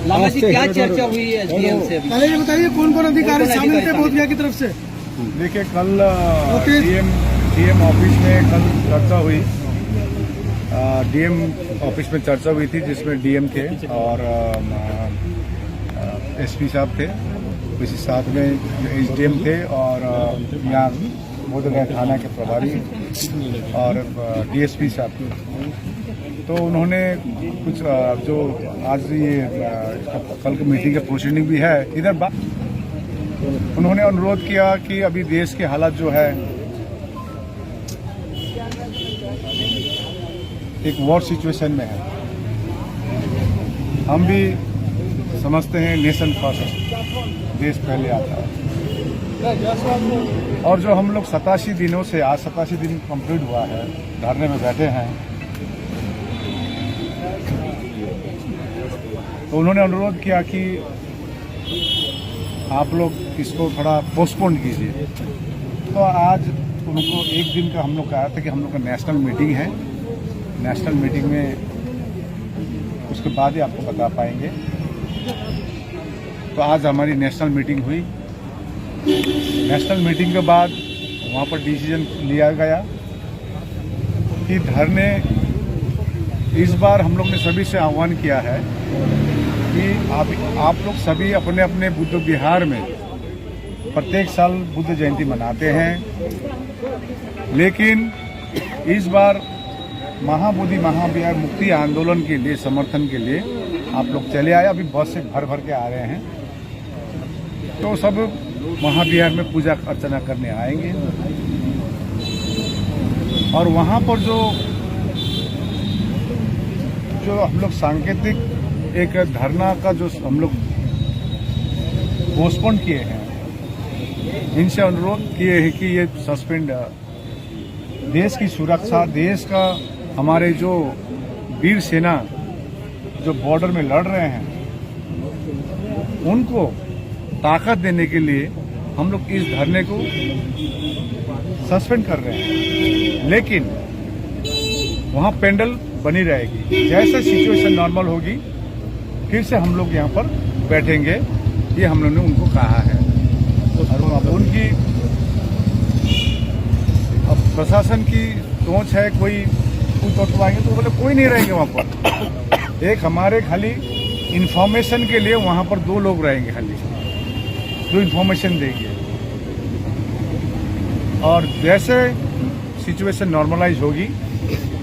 लामा जी क्या चर्चा हुई है एसडीएम से? पहले ये बताइए कौन कौन अधिकारी शामिल थे बोधगया की तरफ से? देखिए कल डीएम ऑफिस में कल चर्चा हुई। डीएम ऑफिस में चर्चा हुई थी जिसमें डीएम थे और एसपी साहब थे, इसी साथ में एसडीएम थे और यहाँ बोधगया थाना के प्रभारी और डीएसपी साहब। तो उन्होंने कुछ जो आज ये कल की मीटिंग का प्रोसीडिंग भी है इधर उन्होंने अनुरोध किया कि अभी देश के हालात जो है एक वॉर सिचुएशन में है। हम भी समझते हैं नेशन फर्स्ट, देश पहले आता है। और जो हम लोग 87 दिनों से आज 87 दिन कंप्लीट हुआ है, धरने में बैठे हैं, तो उन्होंने अनुरोध किया कि आप लोग इसको थोड़ा पोस्टपोन कीजिए। तो आज उनको एक दिन का हम लोग कहा था कि हम लोग का नेशनल मीटिंग है, नेशनल मीटिंग में उसके बाद ही आपको बता पाएंगे। तो आज हमारी नेशनल मीटिंग हुई। नेशनल मीटिंग के बाद वहाँ पर डिसीजन लिया गया कि धरने इस बार हम लोग ने सभी से आह्वान किया है कि आप लोग सभी अपने अपने बुद्ध विहार में प्रत्येक साल बुद्ध जयंती मनाते हैं, लेकिन इस बार महाबोधि महाविहार मुक्ति आंदोलन के लिए समर्थन के लिए आप लोग चले आए। अभी बस से भर भर के आ रहे हैं, तो सब महाविहार में पूजा अर्चना करने आएंगे और वहाँ पर जो हम लोग सांकेतिक एक धरना का जो हम लोग पोस्टपोन किए हैं, इनसे अनुरोध किए हैं कि ये सस्पेंड, देश की सुरक्षा, देश का हमारे जो वीर सेना जो बॉर्डर में लड़ रहे हैं उनको ताकत देने के लिए हम लोग इस धरने को सस्पेंड कर रहे हैं। लेकिन वहाँ पेंडल बनी रहेगी, जैसे सिचुएशन नॉर्मल होगी फिर से हम लोग यहाँ पर बैठेंगे, ये हम लोगों ने उनको कहा है। और उनकी अब प्रशासन की सोच है, कोई उठवाएंगे तो बोले कोई नहीं रहेंगे वहाँ पर। एक हमारे खाली इंफॉर्मेशन के लिए वहाँ पर 2 लोग रहेंगे खाली, जो इंफॉर्मेशन देंगे, और जैसे सिचुएशन नॉर्मलाइज होगी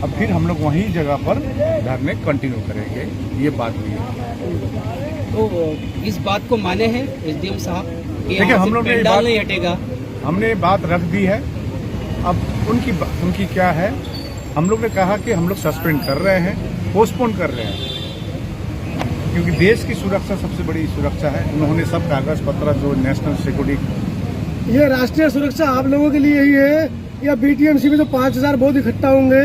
अब फिर हम लोग वहीं जगह पर धरने कंटिन्यू करेंगे। ये बात हुई है। तो इस बात को माने हैं एसडीएम साहब कि देखिए हम लोग ने नहीं हटेगा, हमने बात रख दी है। अब उनकी क्या है, हम लोग ने कहा कि हम लोग सस्पेंड कर रहे हैं, पोस्टपोन कर रहे हैं, क्योंकि देश की सुरक्षा सबसे बड़ी सुरक्षा है। उन्होंने सब कागज पत्र जो नेशनल सिक्योरिटी, ये राष्ट्रीय सुरक्षा आप लोगों के लिए ही है या बीटीएमसी में जो 5000 बौद्ध इकट्ठा होंगे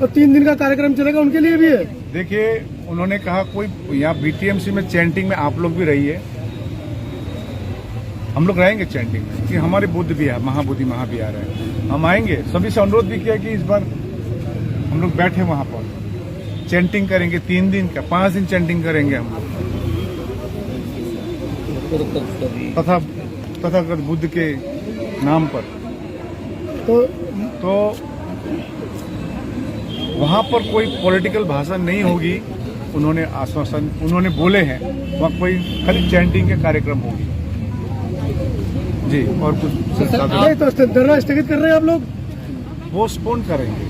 और 3 दिन का कार्यक्रम चलेगा उनके लिए भी है? देखिए उन्होंने कहा कोई यहाँ बीटीएमसी में चैंटिंग में आप लोग भी रहिए, हम लोग रहेंगे चैंटिंग में कि हमारे बुद्ध विहार महाबोधि महाविहार है, हम आएंगे। सभी से अनुरोध भी किया कि इस बार हम लोग बैठे वहाँ पर चैंटिंग करेंगे, 3 दिन का 5 दिन चैंटिंग करेंगे हम लोग तथागत बुद्ध के नाम पर। तो वहाँ पर कोई पॉलिटिकल भाषण नहीं होगी, उन्होंने आश्वासन उन्होंने बोले हैं, वहाँ कोई खाली चैंटिंग के कार्यक्रम होगी जी, और कुछ तो धरना स्थगित कर रहे हैं आप लोग? पोस्टपोन करेंगे,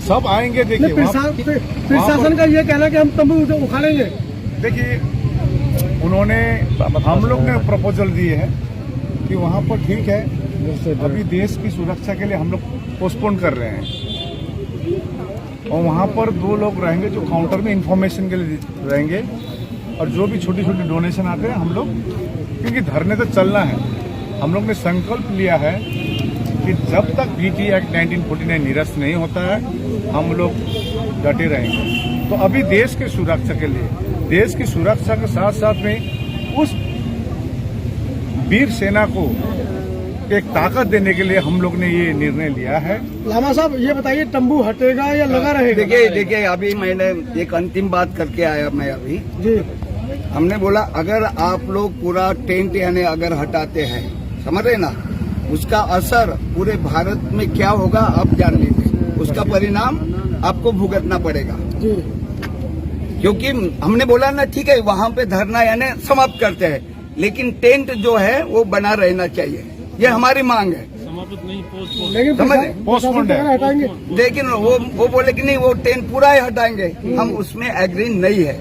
सब आएंगे। देखिए प्रशासन का ये कहना कि हम तंबू उखाड़ेंगे। देखिए उन्होंने हम लोग ने प्रपोजल दिए है कि वहाँ पर ठीक है, अभी देश की सुरक्षा के लिए हम लोग पोस्टपोन कर रहे हैं, और वहाँ पर 2 लोग रहेंगे जो काउंटर में इंफॉर्मेशन के लिए रहेंगे, और जो भी छोटी छोटी डोनेशन आते हैं हम लोग, क्योंकि धरने तो चलना है। हम लोग ने संकल्प लिया है कि जब तक बीटी एक्ट 1949 निरस्त नहीं होता है हम लोग डटे रहेंगे। तो अभी देश की सुरक्षा के लिए, देश की सुरक्षा के साथ साथ में उस वीर सेना को एक ताकत देने के लिए हम लोग ने ये निर्णय लिया है। लामा साहब ये बताइए, तंबू हटेगा या लगा रहेगा? देखिए अभी मैंने एक अंतिम बात करके आया मैं अभी जी। हमने बोला अगर आप लोग पूरा टेंट यानी अगर हटाते हैं, समझ रहे ना, उसका असर पूरे भारत में क्या होगा आप जान लीजिए। उसका परिणाम आपको भुगतना पड़ेगा। क्योंकि हमने बोला ना ठीक है वहाँ पे धरना यानी समाप्त करते हैं, लेकिन टेंट जो है वो बना रहना चाहिए, ये हमारी मांग है। लेकिन समझ पोस्टपोन्ड है। हटाएंगे। लेकिन वो बोले कि नहीं वो टेंट पूरा ही हटाएंगे, हम उसमें एग्री नहीं है,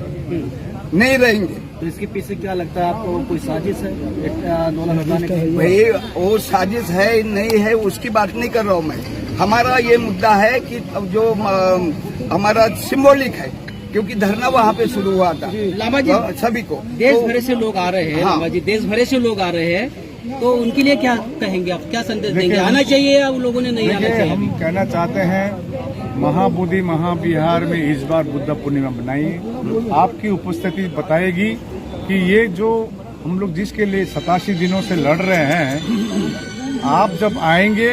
नहीं रहेंगे। तो इसके पीछे क्या लगता है आपको, कोई साजिश है आंदोलन हटाने की? भाई वो साजिश है नहीं है उसकी बात नहीं कर रहा हूँ मैं। हमारा ये मुद्दा है कि जो हमारा सिंबॉलिक है, क्योंकि धरना वहाँ पे शुरू हुआ था लामा जी, सभी को। देश भर से लोग आ रहे हैं। हाँ। लामा जी, देश भर से लोग आ रहे हैं, तो उनके लिए क्या कहेंगे आप, क्या संदेश देंगे? देखिए, आना चाहिए या उन लोगों ने नहीं आना देखिए, चाहिए? हम कहना चाहते हैं महाबोधि महाविहार में इस बार बुद्ध पूर्णिमा मनाइए। आपकी उपस्थिति बताएगी कि ये जो हम लोग जिसके लिए 87 दिनों से लड़ रहे हैं, आप जब आएंगे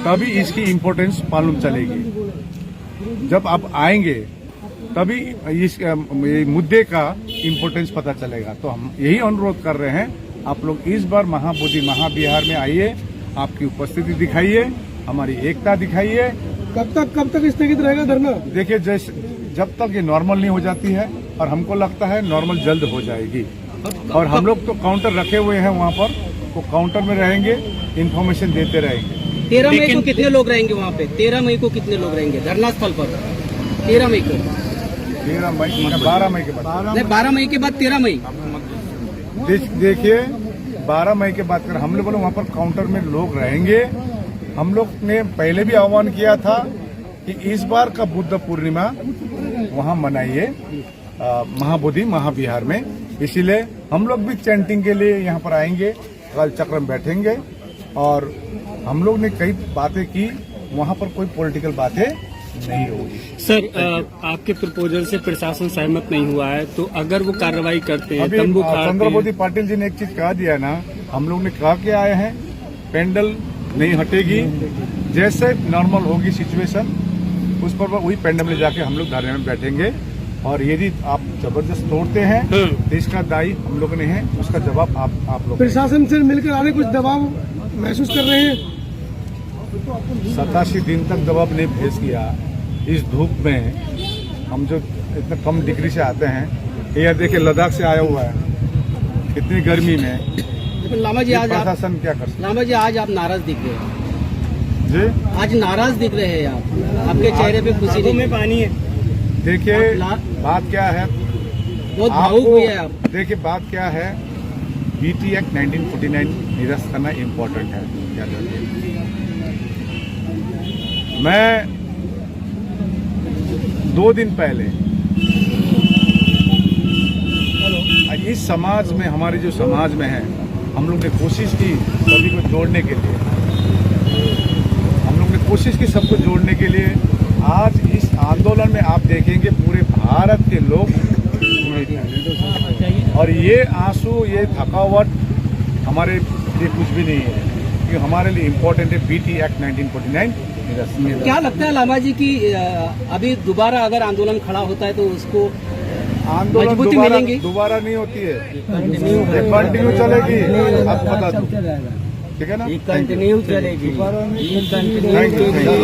तभी इसकी इम्पोर्टेंस मालूम चलेगी। जब आप आएंगे तभी इस ये मुद्दे का इम्पोर्टेंस पता चलेगा। तो हम यही अनुरोध कर रहे हैं, आप लोग इस बार महाबोधि महाविहार में आइए, आपकी उपस्थिति दिखाइए, हमारी एकता दिखाइए। कब तक स्थगित रहेगा धरना? देखिए जब तक ये नॉर्मल नहीं हो जाती है, और हमको लगता है नॉर्मल जल्द हो जाएगी। और हम लोग तो काउंटर रखे हुए हैं वहाँ पर, वो काउंटर में रहेंगे, इन्फॉर्मेशन देते रहेंगे। 13 मई को कितने लोग रहेंगे वहाँ पे? 13 मई को कितने लोग रहेंगे धरना स्थल पर? 13 मई को 13 मई 12 मई के बाद नहीं, 12 मई के बाद 13 मई। देखिए 12 मई के बाद कर हम लोग बोले वहाँ पर काउंटर में लोग रहेंगे। हम लोग ने पहले भी आह्वान किया था कि इस बार का बुद्ध पूर्णिमा वहाँ मनाइए महाबोधि महाविहार में। इसीलिए हम लोग भी चैंटिंग के लिए यहाँ पर आएंगे, काल चक्र में बैठेंगे, और हम लोग ने कई बातें की, वहाँ पर कोई पॉलिटिकल बातें नहीं होगी। सर, आपके प्रपोजल से प्रशासन सहमत नहीं हुआ है, तो अगर वो कार्रवाई करते हैं, अभी तंबू खाते चंद्रबोधी हैं, पाटिल जी ने एक चीज कहा दिया ना, हम लोग ने कहा के आए हैं, पेंडल नहीं हटेगी, जैसे नॉर्मल होगी सिचुएशन उस पर वही पेंडल में जाके हम लोग धरने में बैठेंगे। और यदि आप जबरदस्त तोड़ते हैं तो इसका दायी हम लोग ने है, उसका जवाब आप लोग। प्रशासन से मिलकर आने कुछ दबाव महसूस कर रहे हैं? 87 दिन तक दबाव नहीं फेस किया। इस धूप में हम जो इतना कम डिग्री से आते हैं, ये देखिए लद्दाख से आया हुआ है, कितनी गर्मी में। लामा जी, आज आप प्रशासन क्या कर सकता लामा जी आज आप नाराज दिख रहे हैं। जी? आज नाराज दिख रहे हैं आप, आपके चेहरे पे खुशी नहीं में पानी है। देखिए बात क्या है, बहुत भावुक हुए हैं आप। देखिए बात क्या है, बीटी एक्ट 1949 निरस्त करना इम्पोर्टेंट है। क्या कहते हैं, मैं 2 दिन पहले इस समाज में, हमारे जो समाज में है, हम लोग ने कोशिश की सभी को जोड़ने के लिए, हम लोग ने कोशिश की सबको जोड़ने के लिए। आज इस आंदोलन में आप देखेंगे पूरे भारत के लोग, और ये आंसू, ये थकावट हमारे लिए कुछ भी नहीं है, क्योंकि हमारे लिए इम्पोर्टेंट है बीटी एक्ट 1949। क्या लगता है लामा जी की अभी दोबारा अगर आंदोलन खड़ा होता है तो उसको आंदोलन मजबूती मिलेंगी? दोबारा नहीं होती है, ये कंटिन्यू चलेगी। आप बता दो, ठीक है ना? कंटिन्यू चलेगी। Thank you.